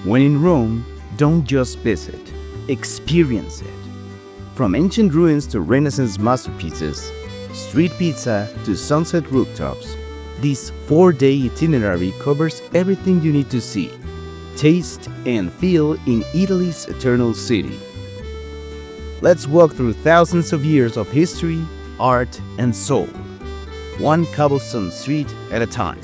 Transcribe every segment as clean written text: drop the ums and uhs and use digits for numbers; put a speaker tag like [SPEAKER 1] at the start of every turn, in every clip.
[SPEAKER 1] When in Rome, don't just visit, experience it. From ancient ruins to Renaissance masterpieces, street pizza to sunset rooftops, this 4-day itinerary covers everything you need to see, taste, and feel in Italy's eternal city. Let's walk through thousands of years of history, art, and soul, one cobblestone street at a time.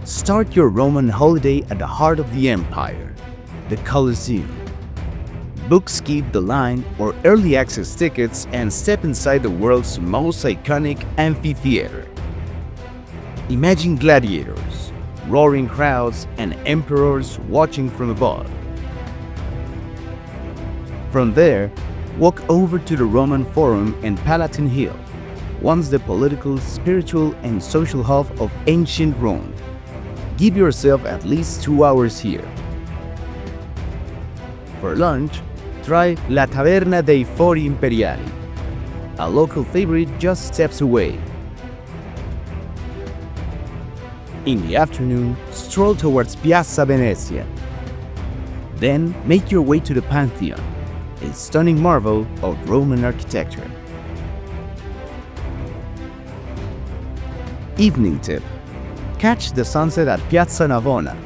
[SPEAKER 1] Start your Roman holiday at the heart of the empire, the Colosseum. Book Skip the Line or early access tickets and step inside the world's most iconic amphitheater. Imagine gladiators, roaring crowds, and emperors watching from above. From there, walk over to the Roman Forum and Palatine Hill, once the political, spiritual, and social hub of ancient Rome. Give yourself at least 2 hours here. For lunch, try La Taverna dei Fori Imperiali, a local favorite just steps away. In the afternoon, stroll towards Piazza Venezia. Then make your way to the Pantheon, a stunning marvel of Roman architecture. Evening tip: catch the sunset at Piazza Navona,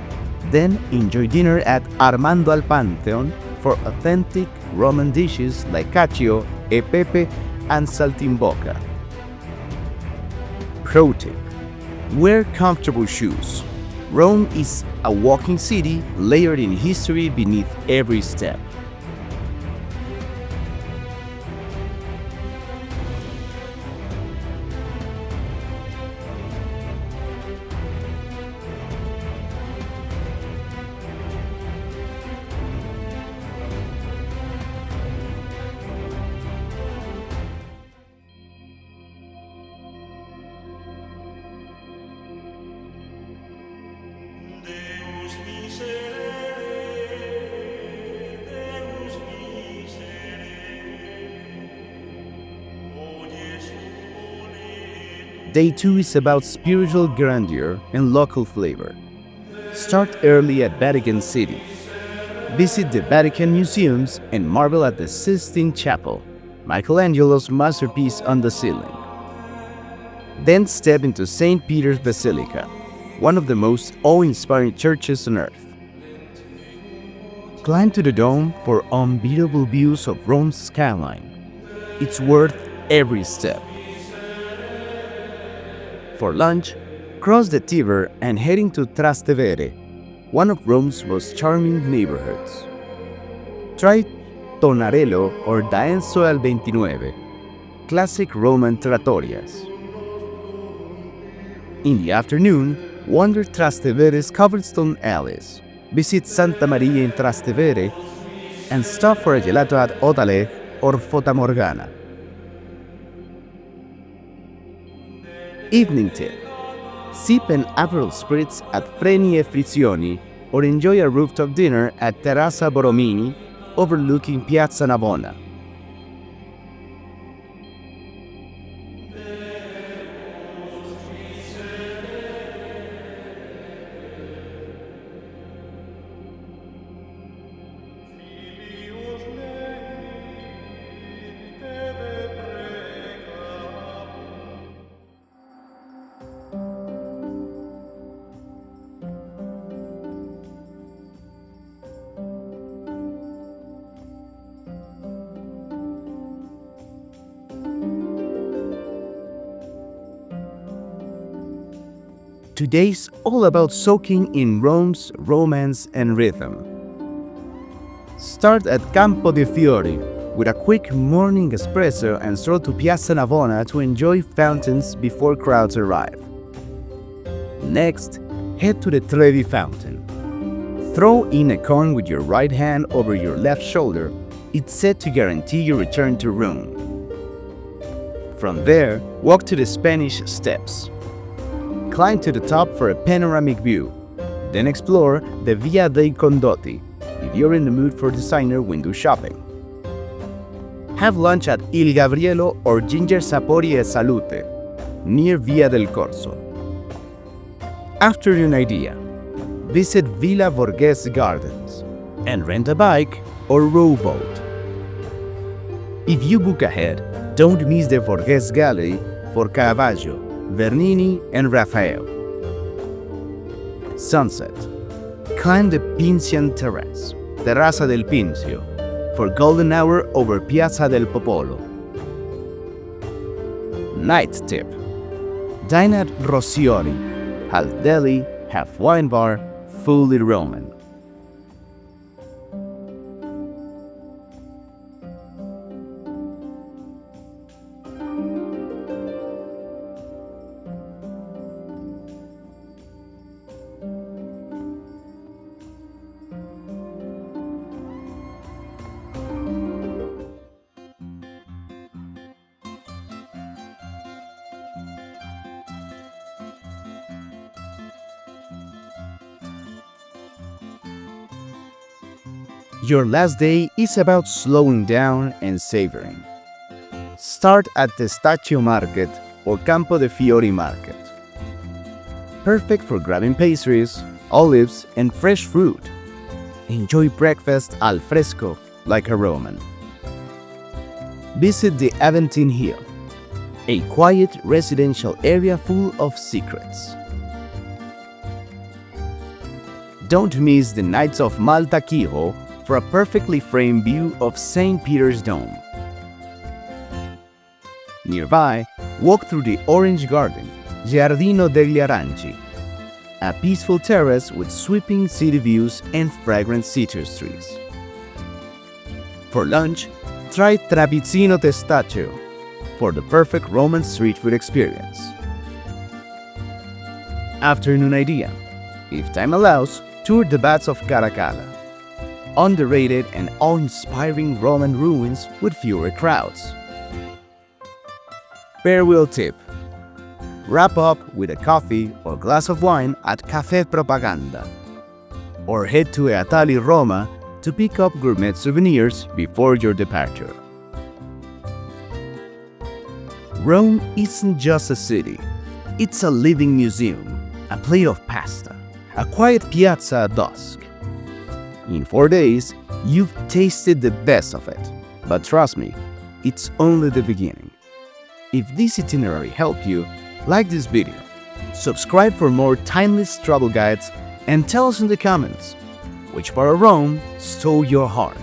[SPEAKER 1] then enjoy dinner at Armando al Pantheon for authentic Roman dishes like cacio e pepe and saltimbocca. Pro tip: wear comfortable shoes. Rome is a walking city layered in history beneath every step. Day 2 is about spiritual grandeur and local flavor. Start early at Vatican City. Visit the Vatican museums and marvel at the Sistine Chapel, Michelangelo's masterpiece on the ceiling. Then step into St. Peter's Basilica, one of the most awe-inspiring churches on earth. Climb to the dome for unbeatable views of Rome's skyline. It's worth every step. For lunch, cross the Tiber and head into Trastevere, one of Rome's most charming neighborhoods. Try Tonarello or D'Aenzo al 29, classic Roman trattorias. In the afternoon, wander Trastevere's cobblestone alleys, visit Santa Maria in Trastevere, and stop for a gelato at Otaleg or Fata Morgana. Evening tip: sip an Aperol Spritz at Freni e Frizioni or enjoy a rooftop dinner at Terrazza Borromini overlooking Piazza Navona. Today's all about soaking in Rome's romance and rhythm. Start at Campo de' Fiori with a quick morning espresso and stroll to Piazza Navona to enjoy fountains before crowds arrive. Next, head to the Trevi Fountain. Throw in a cone with your right hand over your left shoulder. It's said to guarantee your return to Rome. From there, walk to the Spanish Steps. Climb to the top for a panoramic view. Then explore the Via dei Condotti. If you're in the mood for designer window shopping. Have lunch at Il Gabrielo or Ginger Sapori e Salute, near Via del Corso. Afternoon idea: visit Villa Borghese Gardens and rent a bike or rowboat. If you book ahead, don't miss the Borghese Gallery for Caravaggio, Bernini, and Raphael. Sunset: climb the Pincian Terrace, Terraza del Pincio, for golden hour over Piazza del Popolo. Night tip: dine at Rossioni, half deli, half wine bar, fully Roman. Your last day is about slowing down and savoring. Start at the Testaccio Market or Campo de Fiori Market. Perfect for grabbing pastries, olives, and fresh fruit. Enjoy breakfast al fresco like a Roman. Visit the Aventine Hill, a quiet residential area full of secrets. Don't miss the Nights of Malta Quijo for a perfectly framed view of St. Peter's Dome. Nearby, walk through the Orange Garden, Giardino degli Aranci, a peaceful terrace with sweeping city views and fragrant citrus trees. For lunch, try Trapizzino Testaccio for the perfect Roman street food experience. Afternoon idea: if time allows, tour the Baths of Caracalla, underrated and awe-inspiring Roman ruins with fewer crowds. Farewell tip: wrap up with a coffee or glass of wine at Café Propaganda, or head to Eatali Roma to pick up gourmet souvenirs before your departure. Rome isn't just a city, it's a living museum, a plate of pasta, a quiet piazza at dusk. In 4 days, you've tasted the best of it. But trust me, it's only the beginning. If this itinerary helped you, like this video, subscribe for more timeless travel guides, and tell us in the comments which part of Rome stole your heart.